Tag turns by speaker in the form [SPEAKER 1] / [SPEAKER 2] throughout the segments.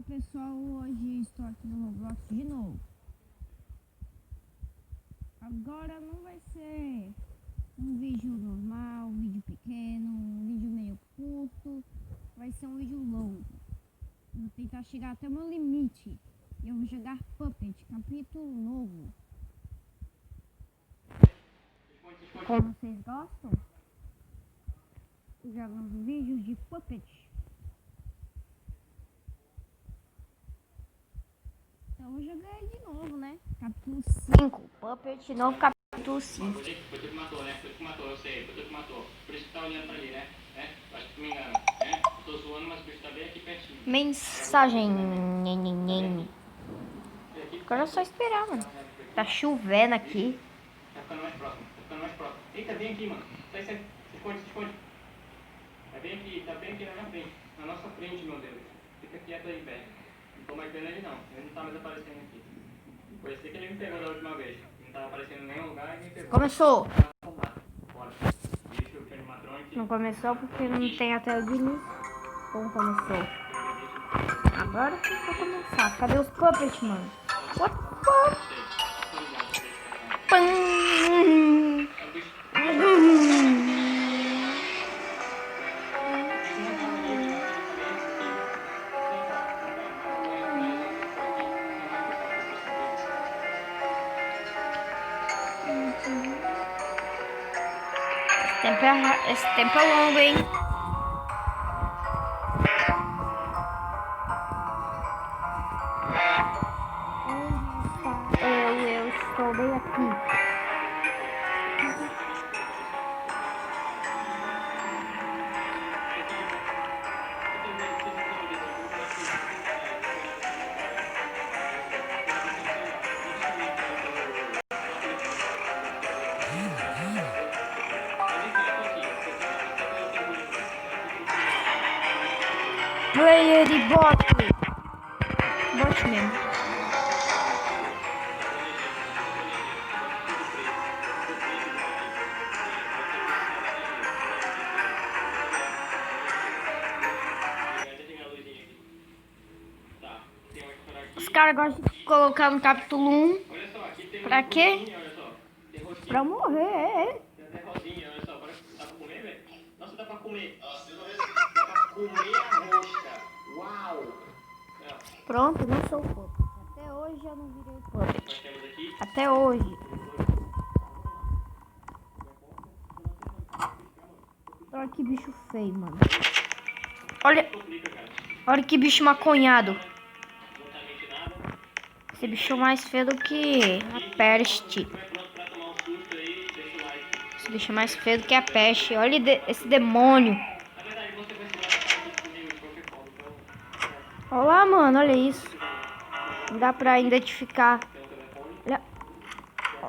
[SPEAKER 1] Fala pessoal, hoje estou aqui no Roblox de novo. Agora não vai ser um vídeo normal, um vídeo pequeno, um vídeo meio curto. Vai ser um vídeo longo. Vou tentar chegar até o meu limite. E eu vou jogar Puppet, capítulo novo. Como vocês gostam? Jogando vídeos de Puppet. Então eu vou jogar ele de novo, né? Capítulo 5. Puppet novo, capítulo 5.
[SPEAKER 2] Foi tu que matou, né? Foi tu que matou, eu sei. Foi tu que matou. Por isso que tá olhando pra ali, né? Acho que tu me engana, né? Eu tô zoando, mas o bicho tá bem aqui pertinho.
[SPEAKER 1] Mensagem. Agora é só esperar, mano. Tá chovendo aqui.
[SPEAKER 2] Tá ficando mais próximo, tá ficando mais próximo. Eita, vem aqui, mano. Sai, sai. Se esconde, se esconde. Tá bem aqui na minha frente. Na nossa frente, meu Deus. Fica quieto aí, velho. Não tô mais vendo ele não. Ele não tá mais aparecendo aqui. Foi esse que ele me pegou da última vez. Não tava aparecendo em nenhum lugar e me pegou.
[SPEAKER 1] Começou.
[SPEAKER 2] Bora. Bicho, o animatronic.
[SPEAKER 1] Não começou porque não tem até o início. Como começou? Agora que vai começar. Cadê os puppets, mano? What the fuck? Esse tempo é longo, hein? Eu estou bem aqui. Player e bot. Bot mesmo. Os caras gostam de colocar no capítulo 1. Pra quê? Pra morrer,
[SPEAKER 2] Tem rosinha, olha só. Dá pra comer, velho? Nossa, dá pra comer. Dá pra comer a rosca. Uau!
[SPEAKER 1] Pronto, não sou puppet. Até hoje eu não virei puppet. Até hoje. Olha que bicho feio, mano. Olha que bicho maconhado. Esse bicho é mais feio do que a peste. Esse bicho é mais feio do que a peste. Olha esse demônio. Olha lá, mano. Olha isso. Não dá pra identificar. Olha.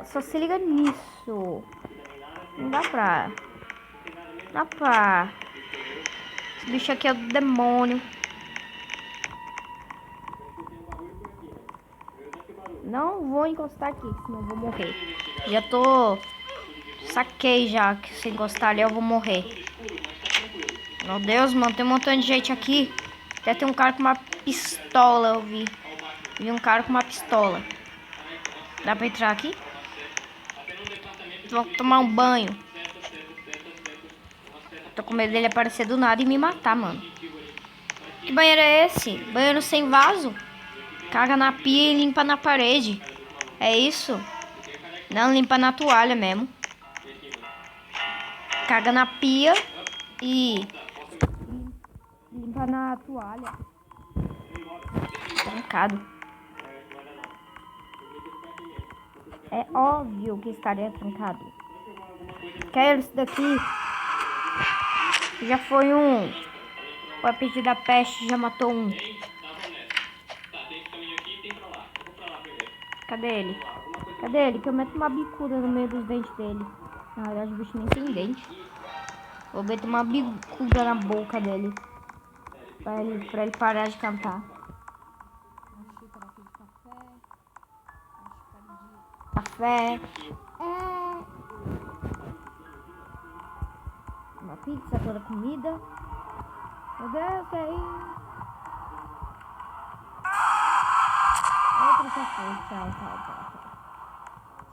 [SPEAKER 1] Só se liga nisso. Não dá pra... Esse bicho aqui é do demônio. Não vou encostar aqui, senão eu vou morrer. Já tô... Saquei já que se encostar ali eu vou morrer. Meu Deus, mano, tem um montão de gente aqui. Até tem um cara com uma pistola, eu vi. Vi um cara com uma pistola. Dá pra entrar aqui? Vou tomar um banho. Tô com medo dele aparecer do nada e me matar, mano. Que banheiro é esse? Banheiro sem vaso? Caga na pia e limpa na parede. É isso? Não, limpa na toalha mesmo. Caga na pia e limpa na toalha. Trancado. É óbvio que estaria trancado. Quero isso daqui. Já foi um. O apetite da peste já matou um. Cadê ele? Cadê ele? Que eu meto uma bicuda no meio dos dentes dele. Na verdade o bicho nem tem dente. Vou meter uma bicuda na boca dele. Pra ele parar de cantar. Uma xícara aqui de café. Uma xícara de café. Uma pizza, toda comida. Meu Deus, que é isso? já foi. Tchau, tchau, tchau.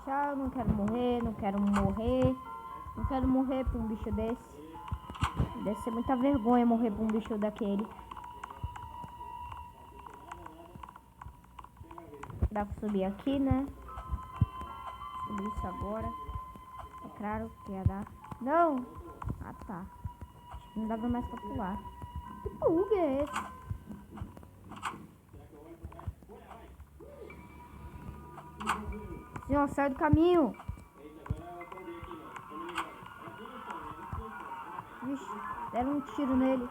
[SPEAKER 1] Tchau, não quero morrer, não quero morrer. Não quero morrer pra um bicho desse. Deve ser muita vergonha morrer pra um bicho daquele. Dá pra subir aqui, né? Subir isso agora. É claro que ia dar. Não! Ah, tá. Acho que não dava mais pra pular. Que bug é esse? Senhor, sai do caminho! Vixe, deram um tiro nele.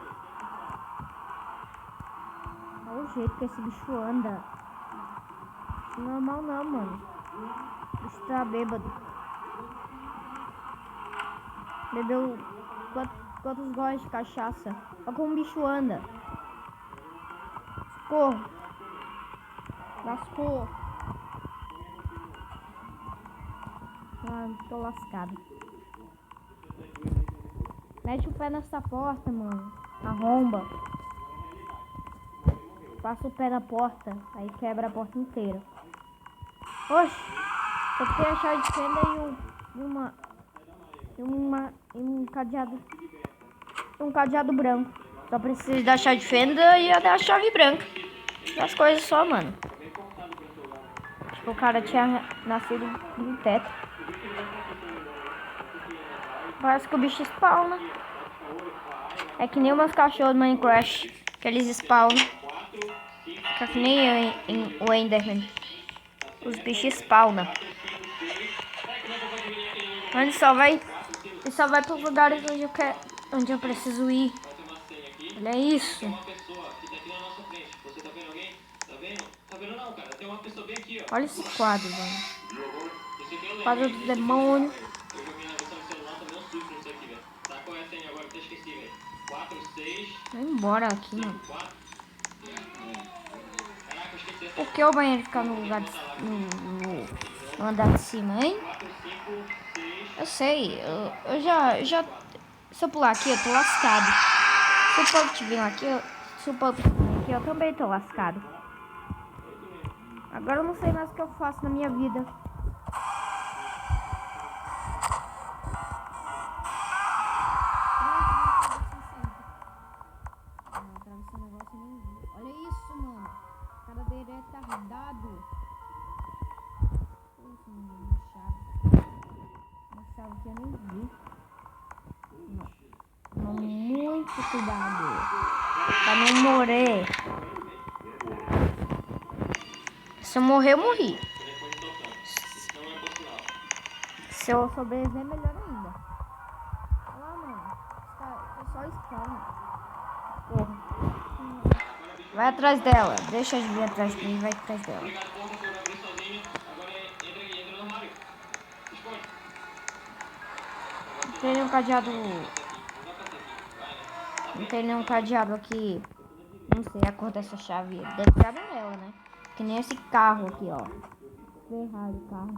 [SPEAKER 1] Olha o jeito que esse bicho anda. Não é normal não, mano. O bicho tá bêbado. Bebeu quantos goles de cachaça. Olha como o bicho anda. Socorro. Lascou. Ah, tô lascado. Mete o pé nessa porta, mano. Arromba. Passa o pé na porta. Aí quebra a porta inteira. Oxe. Só tem a chave de fenda e um cadeado. Um cadeado branco. Só precisa da chave de fenda e da chave branca. Duas coisas só, mano. Tipo, o cara tinha nascido no teto. Parece que o bicho spawna. É que nem os meus cachorros do Minecraft. Que eles spawnam. Fica que nem o Enderman. Os bichos spawnam. Ele só vai para os lugares onde eu preciso ir. Olha isso. Olha esse quadro, mano. Quadro do demônio. Vai embora aqui, mano. Por que o banheiro fica no lugar no andar de cima, hein? Eu sei, eu já... Se eu pular aqui, eu tô lascado. Se o povo vir aqui, eu também tô lascado. Agora eu não sei mais o que eu faço na minha vida. Olha isso, mano. O cara dele é retardado. Uma chave que eu nem vi. Não, muito cuidado. Pra não morrer. Se eu morrer, eu morri. Se eu sobreviver, melhor ainda. Olha lá, mano. É só spawn. Porra. Vai atrás dela. Deixa eu vir atrás de mim. Vai atrás dela. Não tem nenhum cadeado. Não tem nenhum cadeado aqui. Não sei a cor dessa chave. Deve ser amarela, né? Que nem esse carro aqui, ó. Ferrari o carro.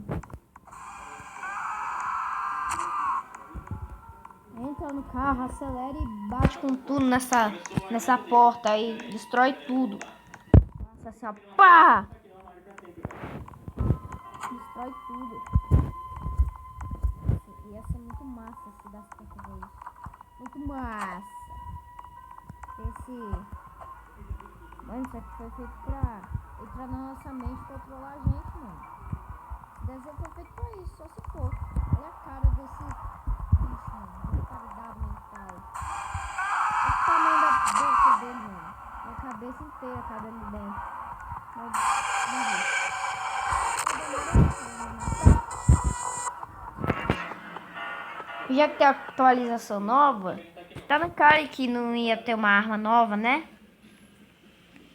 [SPEAKER 1] Entra no carro, acelera e bate com tudo nessa porta aí. Destrói tudo. Passa assim, ó. Pá! Destrói tudo. Ia ser muito massa se desse pra fazer isso. Muito massa. Mano, isso aqui foi feito pra entrar na nossa mente e controlar a gente, mano. Desenho foi feito pra isso, só se for. Olha a cara desse bicho, mano. Retardado mental. Olha o tamanho da boca dele, mano. A cabeça inteira cabe ali dentro. Já que tem atualização nova, tá na cara que não ia ter uma arma nova, né?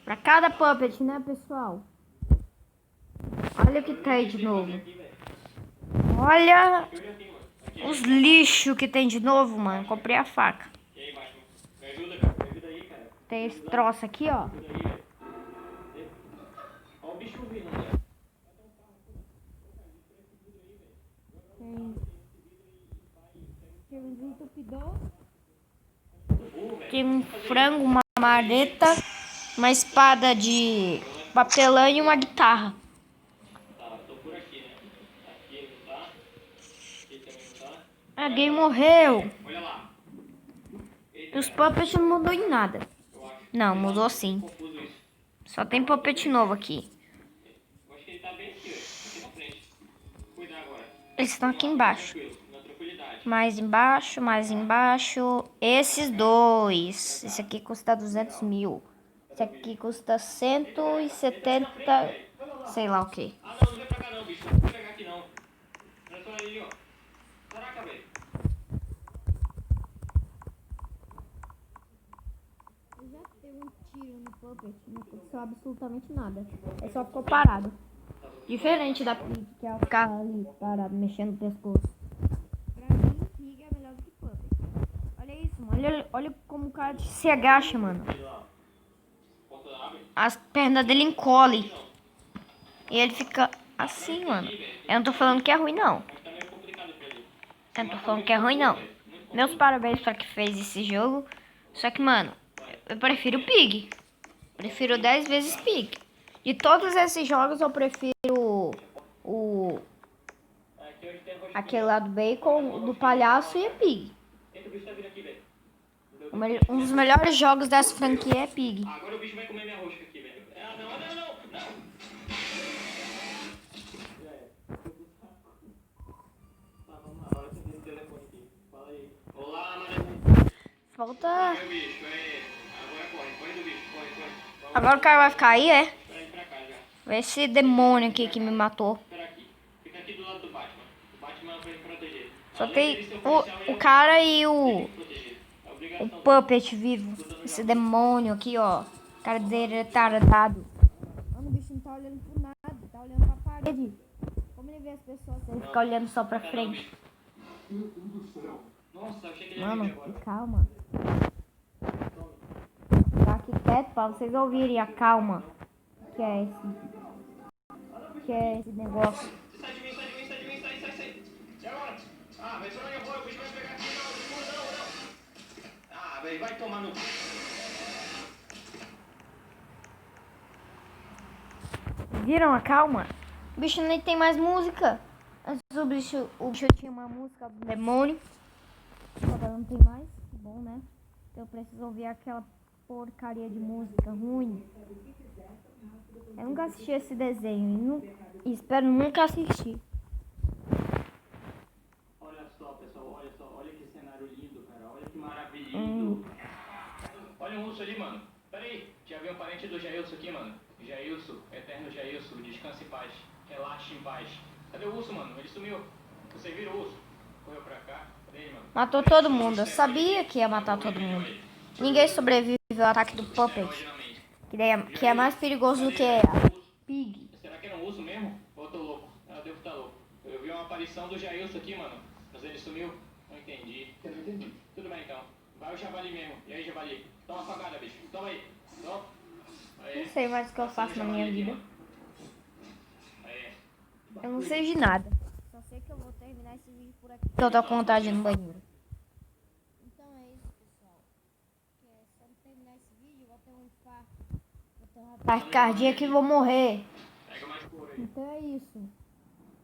[SPEAKER 1] Pra cada puppet, né, pessoal? Olha o que tem aí de novo. Olha os lixos que tem de novo, mano. Comprei a faca. Tem esse troço aqui, ó. Tem um frango, uma marreta, uma espada de papelão e uma guitarra. A Gay morreu.
[SPEAKER 2] Olha lá.
[SPEAKER 1] E os puppets não mudou em nada.
[SPEAKER 2] Eu acho
[SPEAKER 1] Não, mudou sim.
[SPEAKER 2] confuso isso.
[SPEAKER 1] Só tem puppet novo aqui.
[SPEAKER 2] Eu acho que ele tá bem aqui, ó. Aqui na frente. Cuidar agora.
[SPEAKER 1] Eles estão aqui embaixo.
[SPEAKER 2] Tranquilo, na tranquilidade.
[SPEAKER 1] Mais embaixo, mais embaixo. Esses dois. Esse aqui custa 200 mil. Esse aqui custa 170. Sei lá o que.
[SPEAKER 2] Ah, não, não vem pra cá não, bicho. Não vou pegar aqui não. Olha só ali, ó. Caraca, velho.
[SPEAKER 1] Eu já dei um tiro no puppet, não aconteceu absolutamente nada. Ele só ficou parado. Diferente da Pig, que ela ficava ali parada, mexendo no pescoço. Pra mim, Pig é melhor do que puppet. Olha isso, mano. Olha como o cara se agacha, mano. As pernas dele encolhem. E ele fica assim, mano. Eu não tô falando que é ruim, não. Eu não tô falando que é ruim, não. Meus parabéns pra que fez esse jogo. Só que, mano, eu prefiro Pig. Prefiro 10 vezes Pig. De todos esses jogos, eu prefiro aquele lá do Bacon, do Palhaço e a Pig.
[SPEAKER 2] Eita, o bicho tá vindo aqui, velho.
[SPEAKER 1] Um dos melhores jogos dessa franquia é Pig.
[SPEAKER 2] Agora o bicho vai comer minha rosca aqui, velho. Ah, não, não, não, não. Tá, vamos lá. Olha esse telefone aqui. Fala aí. Olá, mané.
[SPEAKER 1] Falta...
[SPEAKER 2] Meu bicho, é. Agora corre. Corre do bicho. Corre, corre. Vamos.
[SPEAKER 1] Agora o cara vai ficar aí, é?
[SPEAKER 2] Pra cá já.
[SPEAKER 1] Vai esse demônio aqui que me matou.
[SPEAKER 2] Espera aqui. Fica aqui do lado do Batman. O Batman vai me proteger.
[SPEAKER 1] Só
[SPEAKER 2] Além
[SPEAKER 1] tem
[SPEAKER 2] dele ser policial, ele
[SPEAKER 1] o cara e o
[SPEAKER 2] proteger. É obrigação dele.
[SPEAKER 1] puppet vivo. Esse demônio aqui, ó. Cara dele retardado. Mano, o bicho não tá olhando pro nada. Tá olhando pra parede. Como ele vê as pessoas, ele fica olhando só pra frente.
[SPEAKER 2] Nossa, eu achei que ele ia
[SPEAKER 1] Mano,
[SPEAKER 2] vir agora.
[SPEAKER 1] calma. Tá aqui quieto pra vocês ouvirem a calma. Que é esse negócio.
[SPEAKER 2] Sai de mim, sai de mim, sai de mim, sai, sai, sai. E agora? Ah, vai pra onde eu vou? O bicho vai pegar aqui. Não, não, não. Ah, velho, vai tomar no...
[SPEAKER 1] Viram a calma? O bicho nem tem mais música. Antes o bicho tinha uma música do demônio. Agora não tem mais. Que bom, né? Eu preciso ouvir aquela porcaria de música ruim. Eu nunca assisti esse desenho e espero nunca assistir.
[SPEAKER 2] Olha só, pessoal, olha só. Olha que cenário lindo, cara. Olha que maravilhoso. Olha um urso ali, mano. Pera aí, já viu um parente do Jailson aqui, mano? Jailson, eterno Jailson, descanse em paz. Relaxe em paz. Cadê o urso, mano? Ele sumiu. Você vira o urso? Correu pra cá. Cadê ele, mano?
[SPEAKER 1] Matou todo mundo. Eu sabia que ia matar todo mundo. Ninguém sobrevive ao ataque do Puppet. Que é mais perigoso do que a Pig.
[SPEAKER 2] Será que era um urso mesmo? Ou eu tô louco? Eu devo estar louco. Eu vi uma aparição do Jailson aqui, mano. Mas ele sumiu? Não entendi. Tudo bem, então. Vai o javali mesmo. E aí, javali? Toma uma facada, bicho. Toma aí. Toma.
[SPEAKER 1] Não sei mais o que eu faço na minha vida.
[SPEAKER 2] Aí.
[SPEAKER 1] Eu não sei de nada. Só sei que eu vou terminar esse vídeo por aqui. Eu tô com vontade no banheiro. Então é isso, pessoal. Se eu não terminar esse vídeo, eu vou ter um infarto. Vou ter um ataque cardíaco e vou morrer.
[SPEAKER 2] Pega mais cor aí.
[SPEAKER 1] Então é isso.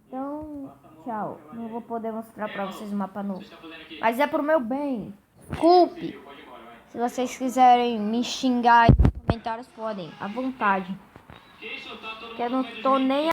[SPEAKER 1] Então, tchau. Não vou poder mostrar pra vocês o mapa novo.
[SPEAKER 2] O que você tá fazendo aqui?
[SPEAKER 1] Mas é pro meu bem. Desculpe.
[SPEAKER 2] Pode ir embora, vai.
[SPEAKER 1] Se vocês quiserem me xingar aí nos comentários, podem. À vontade.
[SPEAKER 2] Que isso? Tá todo
[SPEAKER 1] Que eu
[SPEAKER 2] mundo
[SPEAKER 1] não
[SPEAKER 2] com medo
[SPEAKER 1] tô
[SPEAKER 2] de mim?
[SPEAKER 1] nem